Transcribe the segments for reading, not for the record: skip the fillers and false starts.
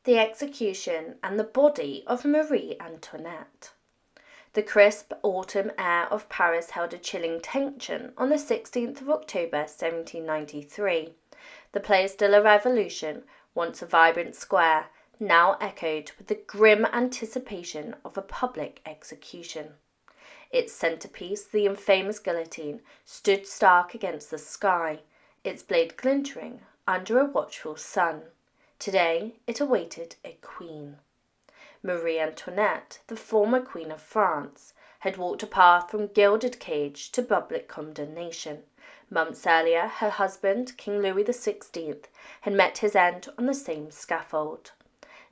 The execution and the body of Marie Antoinette. The crisp autumn air of Paris held a chilling tension on the 16th of October 1793. The Place de la Révolution, once a vibrant square, now echoed with the grim anticipation of a public execution. Its centrepiece, the infamous guillotine, stood stark against the sky, its blade glittering under a watchful sun. Today it awaited a queen. Marie Antoinette, the former Queen of France, had walked a path from gilded cage to public condemnation. Months earlier, her husband, King Louis XVI, had met his end on the same scaffold.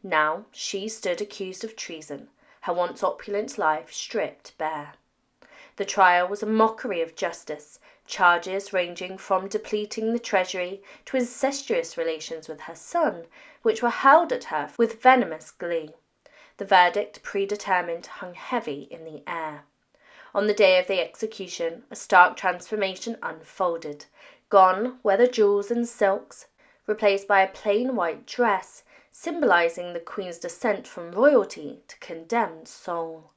Now she stood accused of treason, her once opulent life stripped bare. The trial was a mockery of justice, charges ranging from depleting the treasury to incestuous relations with her son, which were hurled at her with venomous glee. The verdict, predetermined, hung heavy in the air. On the day of the execution, a stark transformation unfolded. Gone were the jewels and silks, replaced by a plain white dress, symbolizing the Queen's descent from royalty to condemned soul.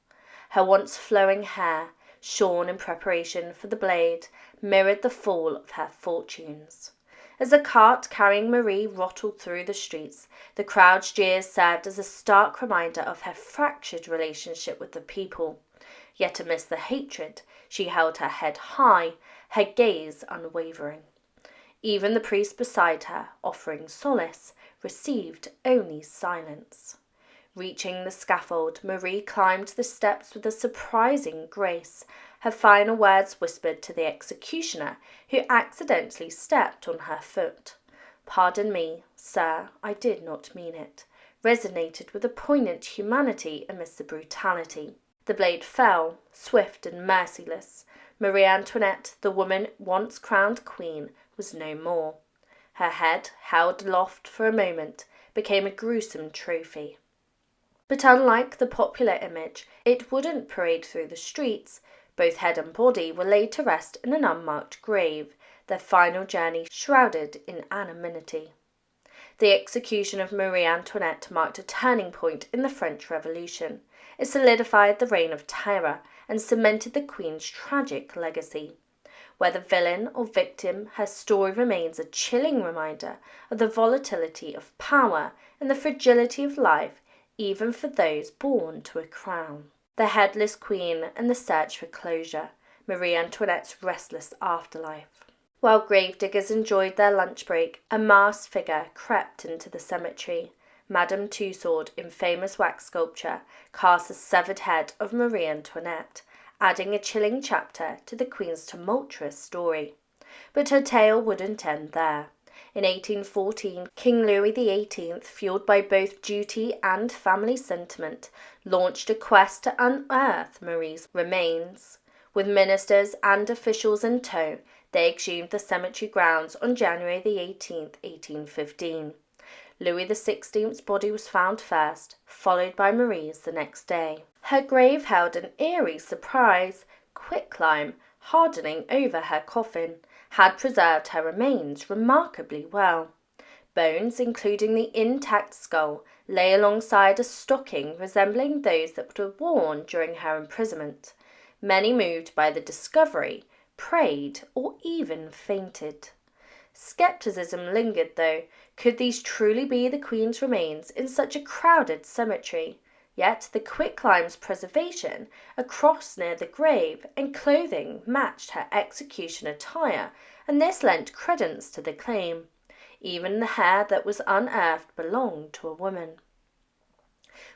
Her once flowing hair, shorn in preparation for the blade, mirrored the fall of her fortunes. As a cart carrying Marie rattled through the streets, the crowd's jeers served as a stark reminder of her fractured relationship with the people. Yet amidst the hatred, she held her head high, her gaze unwavering. Even the priest beside her, offering solace, received only silence. Reaching the scaffold, Marie climbed the steps with a surprising grace, her final words whispered to the executioner, who accidentally stepped on her foot. "Pardon me, sir, I did not mean it," resonated with a poignant humanity amidst the brutality. The blade fell, swift and merciless. Marie Antoinette, the woman once crowned queen, was no more. Her head, held aloft for a moment, became a gruesome trophy. But unlike the popular image, it wouldn't parade through the streets. Both head and body were laid to rest in an unmarked grave, their final journey shrouded in anonymity. The execution of Marie Antoinette marked a turning point in the French Revolution. It solidified the reign of terror and cemented the Queen's tragic legacy. Whether villain or victim, her story remains a chilling reminder of the volatility of power and the fragility of life, even for those born to a crown. The headless queen and the search for closure, Marie Antoinette's restless afterlife. While gravediggers enjoyed their lunch break, a masked figure crept into the cemetery. Madame Tussaud, in famous wax sculpture, cast the severed head of Marie Antoinette, adding a chilling chapter to the Queen's tumultuous story. But her tale wouldn't end there. In 1814, King Louis XVIII, fueled by both duty and family sentiment, launched a quest to unearth Marie's remains. With ministers and officials in tow, they exhumed the cemetery grounds on January 18, 1815. Louis XVI's body was found first, followed by Marie's the next day. Her grave held an eerie surprise. Quicklime, hardening over her coffin, had preserved her remains remarkably well. Bones, including the intact skull, lay alongside a stocking resembling those that were worn during her imprisonment. Many, moved by the discovery, prayed or even fainted. Skepticism lingered, though. Could these truly be the Queen's remains in such a crowded cemetery? Yet the quicklime preservation, a cross near the grave, and clothing matched her execution attire, and this lent credence to the claim. Even the hair that was unearthed belonged to a woman.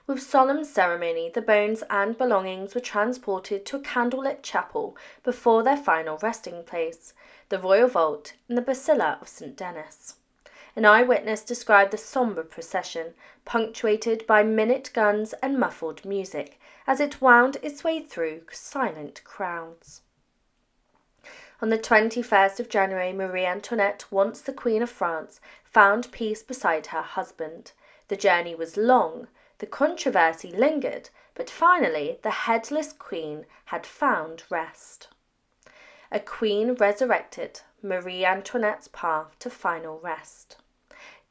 With solemn ceremony, the bones and belongings were transported to a candlelit chapel before their final resting place, the royal vault in the Basilica of Saint-Denis. An eyewitness described the somber procession, punctuated by minute guns and muffled music, as it wound its way through silent crowds. On the 21st of January, Marie Antoinette, once the Queen of France, found peace beside her husband. The journey was long, the controversy lingered, but finally the headless queen had found rest. A queen resurrected, Marie Antoinette's path to final rest.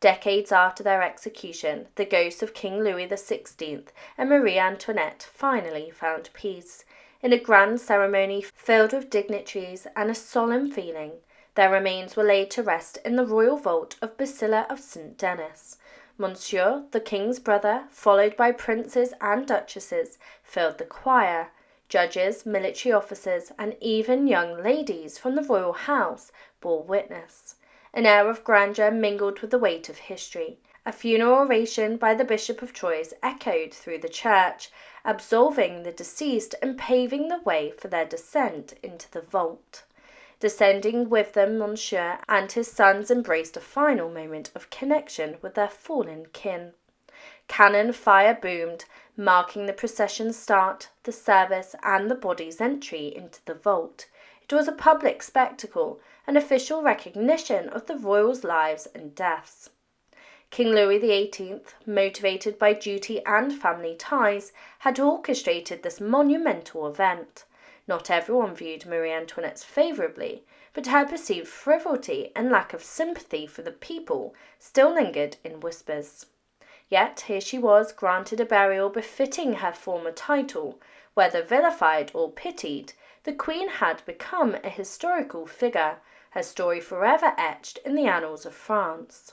Decades after their execution, the ghosts of King Louis XVI and Marie Antoinette finally found peace. In a grand ceremony filled with dignitaries and a solemn feeling, their remains were laid to rest in the royal vault of Basilica of Saint-Denis. Monsieur, the king's brother, followed by princes and duchesses, filled the choir. Judges, military officers, and even young ladies from the royal house bore witness. An air of grandeur mingled with the weight of history. A funeral oration by the Bishop of Troyes echoed through the church, absolving the deceased and paving the way for their descent into the vault. Descending with them, Monsieur and his sons embraced a final moment of connection with their fallen kin. Cannon fire boomed, marking the procession's start, the service, and the body's entry into the vault. It was a public spectacle, an official recognition of the royals' lives and deaths. King Louis XVIII, motivated by duty and family ties, had orchestrated this monumental event. Not everyone viewed Marie Antoinette favourably, but her perceived frivolity and lack of sympathy for the people still lingered in whispers. Yet here she was, granted a burial befitting her former title. Whether vilified or pitied, the Queen had become a historical figure, her story forever etched in the annals of France.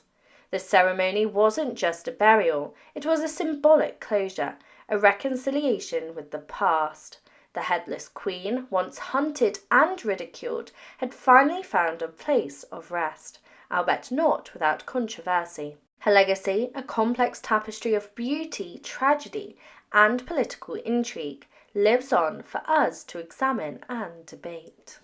The ceremony wasn't just a burial, it was a symbolic closure, a reconciliation with the past. The headless Queen, once hunted and ridiculed, had finally found a place of rest, albeit not without controversy. Her legacy, a complex tapestry of beauty, tragedy, and political intrigue, lives on for us to examine and debate.